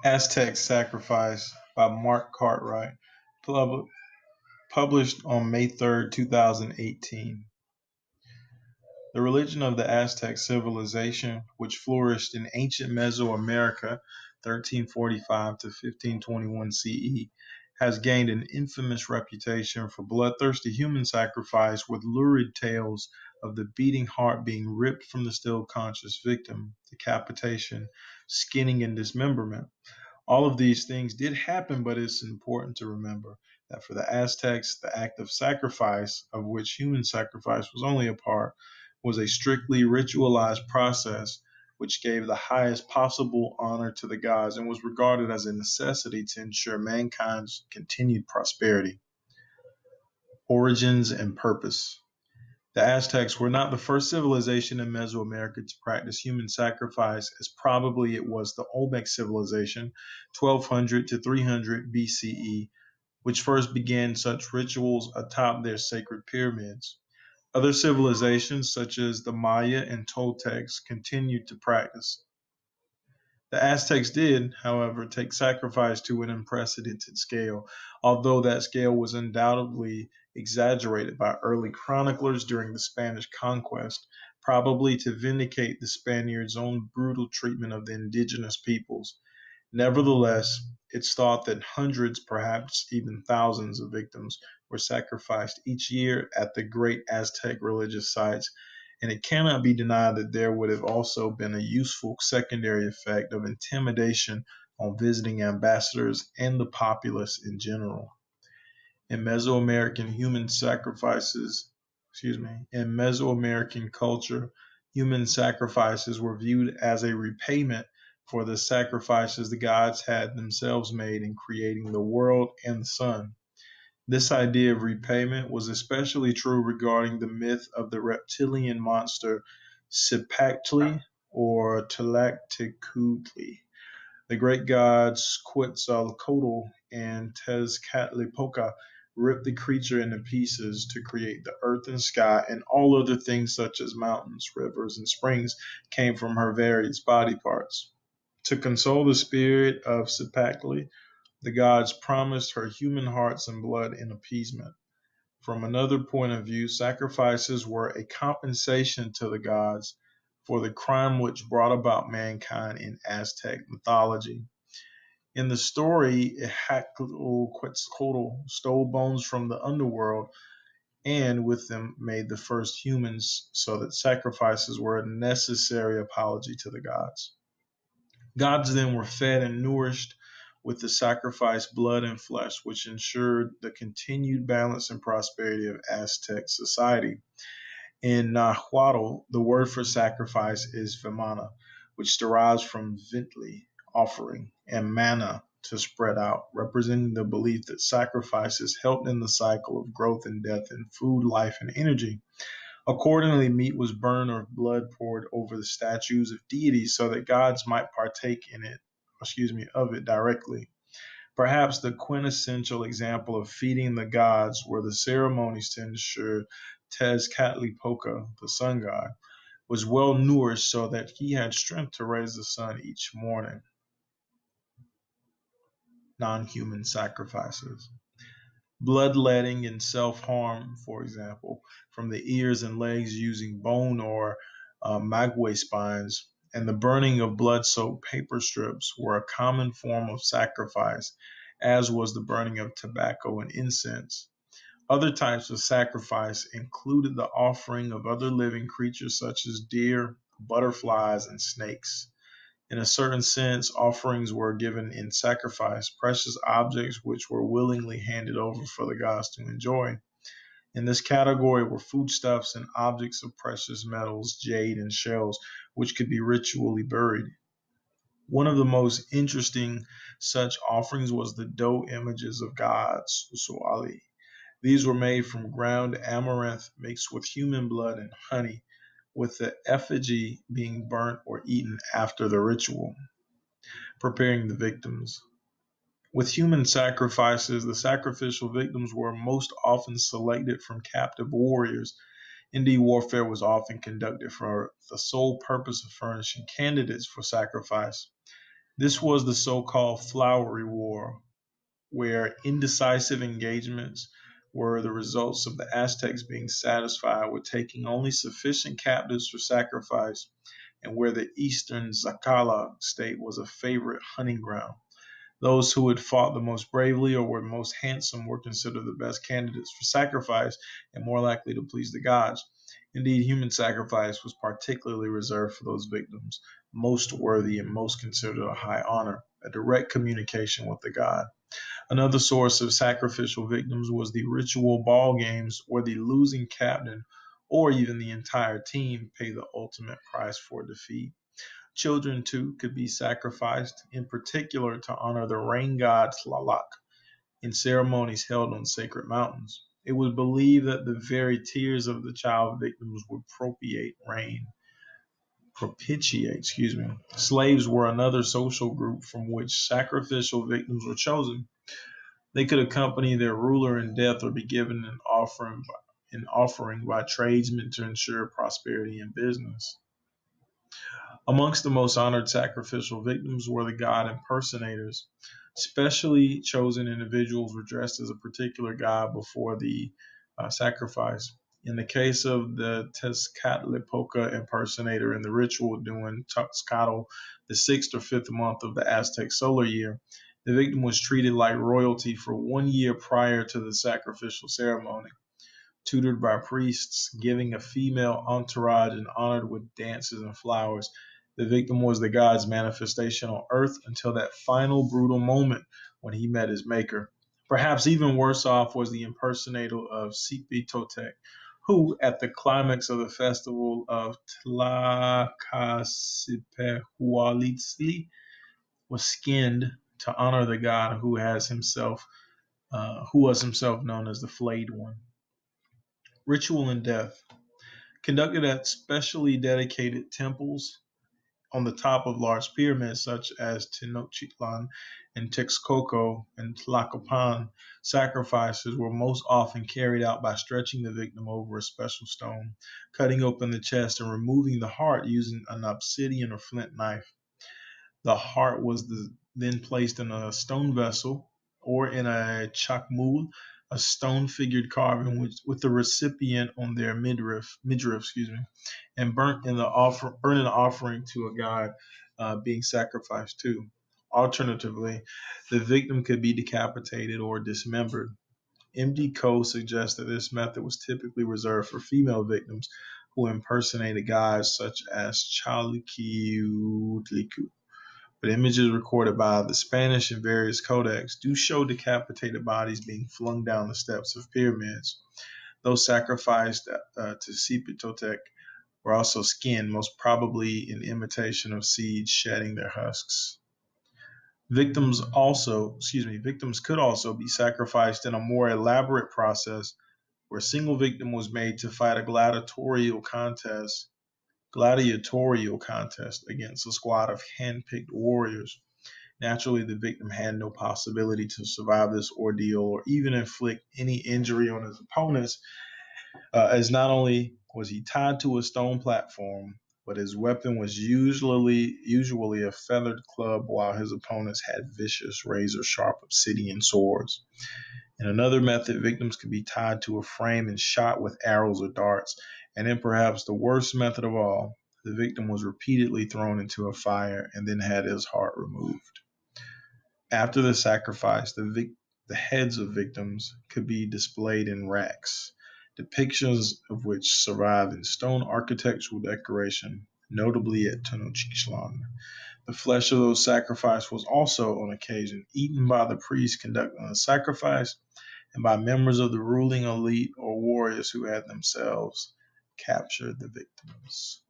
Aztec Sacrifice by Mark Cartwright, pub- published on May 3rd, 2018. The religion of the Aztec civilization, which flourished in ancient Mesoamerica 1345 to 1521 CE, has gained an infamous reputation for bloodthirsty human sacrifice with lurid tales of the beating heart being ripped from the still conscious victim, decapitation, skinning, and dismemberment. All of these things did happen, but it's important to remember that for the Aztecs, the act of sacrifice, of which human sacrifice was only a part, was a strictly ritualized process which gave the highest possible honor to the gods and was regarded as a necessity to ensure mankind's continued prosperity. Origins and purpose. The Aztecs were not the first civilization in Mesoamerica to practice human sacrifice, as probably it was the Olmec civilization, 1200 to 300 BCE, which first began such rituals atop their sacred pyramids. Other civilizations, such as the Maya and Toltecs, continued to practice. The Aztecs did, however, take sacrifice to an unprecedented scale, although that scale was undoubtedly exaggerated by early chroniclers during the Spanish conquest, probably to vindicate the Spaniards' own brutal treatment of the indigenous peoples. Nevertheless, it's thought that hundreds, perhaps even thousands of victims were sacrificed each year at the great Aztec religious sites, and it cannot be denied that there would have also been a useful secondary effect of intimidation on visiting ambassadors and the populace in general. In Mesoamerican human sacrifices, in Mesoamerican culture, human sacrifices were viewed as a repayment for the sacrifices the gods had themselves made in creating the world and the sun. This idea of repayment was especially true regarding the myth of the reptilian monster Cipactli or Tlacticutli. The great gods Quetzalcoatl and Tezcatlipoca ripped the creature into pieces to create the earth and sky, and all other things such as mountains, rivers, and springs came from her various body parts. To console the spirit of Cipactli, the gods promised her human hearts and blood in appeasement. From another point of view, sacrifices were a compensation to the gods for the crime which brought about mankind in Aztec mythology. In the story, Quetzalcoatl stole bones from the underworld and with them made the first humans, so that sacrifices were a necessary apology to the gods. Gods then were fed and nourished with the sacrificed blood and flesh, which ensured the continued balance and prosperity of Aztec society. In Nahuatl, the word for sacrifice is vimana, which derives from vintli, offering, and mana, to spread out, representing the belief that sacrifices helped in the cycle of growth and death in food, life, and energy. Accordingly, meat was burned or blood poured over the statues of deities so that gods might partake of it directly. Perhaps the quintessential example of feeding the gods were the ceremonies to ensure Tezcatlipoca, the sun god, was well nourished so that he had strength to raise the sun each morning. Non-human sacrifices. Bloodletting and self-harm, for example, from the ears and legs using bone or maguey spines, and the burning of blood-soaked paper strips were a common form of sacrifice, as was the burning of tobacco and incense. Other types of sacrifice included the offering of other living creatures such as deer, butterflies, and snakes. In a certain sense, offerings were given in sacrifice, precious objects which were willingly handed over for the gods to enjoy. In this category were foodstuffs and objects of precious metals, jade, and shells, which could be ritually buried. One of the most interesting such offerings was the dough images of gods, Usuali. These were made from ground amaranth mixed with human blood and honey, with the effigy being burnt or eaten after the ritual, preparing the victims. With human sacrifices, the sacrificial victims were most often selected from captive warriors. Indeed, warfare was often conducted for the sole purpose of furnishing candidates for sacrifice. This was the so-called Flowery War, where indecisive engagements were the results of the Aztecs being satisfied with taking only sufficient captives for sacrifice, and where the eastern Zacala state was a favorite hunting ground. Those who had fought the most bravely or were most handsome were considered the best candidates for sacrifice and more likely to please the gods. Indeed, human sacrifice was particularly reserved for those victims most worthy and most considered a high honor, a direct communication with the god. Another source of sacrificial victims was the ritual ball games where the losing captain or even the entire team pay the ultimate price for defeat. Children, too, could be sacrificed, in particular to honor the rain god Tlaloc in ceremonies held on sacred mountains. It was believed that the very tears of the child victims would propitiate, Slaves were another social group from which sacrificial victims were chosen. They could accompany their ruler in death or be given an offering by tradesmen to ensure prosperity in business. Amongst the most honored sacrificial victims were the god impersonators. Specially chosen individuals were dressed as a particular god before the sacrifice. In the case of the Tezcatlipoca impersonator in the ritual during Tuxcatl, the sixth or fifth month of the Aztec solar year, the victim was treated like royalty for 1 year prior to the sacrificial ceremony, tutored by priests, giving a female entourage and honored with dances and flowers. The victim was the god's manifestation on earth until that final brutal moment when he met his maker. Perhaps even worse off was the impersonator of Sipi Totec, who, at the climax of the festival of Tlacasipehualitzli, was skinned to honor the god who was himself known as the Flayed One. Ritual and death. Conducted at specially dedicated temples on the top of large pyramids such as Tenochtitlan and Texcoco and Tlacopan, sacrifices were most often carried out by stretching the victim over a special stone, cutting open the chest, and removing the heart using an obsidian or flint knife. The heart was then placed in a stone vessel or in a chakmul, a stone figured carving with the recipient on their midriff, and burnt in the offering to a god being sacrificed to. Alternatively, the victim could be decapitated or dismembered. MD Co suggests that this method was typically reserved for female victims who impersonated gods such as Chalkiutlicu, but images recorded by the Spanish and various codex do show decapitated bodies being flung down the steps of pyramids. Those sacrificed to Sipitotec were also skinned, most probably in imitation of seeds shedding their husks. Victims could also be sacrificed in a more elaborate process where a single victim was made to fight a gladiatorial contest against a squad of hand-picked warriors. Naturally, the victim had no possibility to survive this ordeal or even inflict any injury on his opponents, as not only was he tied to a stone platform, but his weapon was usually a feathered club, while his opponents had vicious razor-sharp obsidian swords. In another method, victims could be tied to a frame and shot with arrows or darts. And in perhaps the worst method of all, the victim was repeatedly thrown into a fire and then had his heart removed. After the sacrifice, the heads of victims could be displayed in racks, depictions of which survive in stone architectural decoration, notably at Tenochtitlan. The flesh of those sacrificed was also, on occasion, eaten by the priests conducting the sacrifice and by members of the ruling elite or warriors who had themselves captured the victims.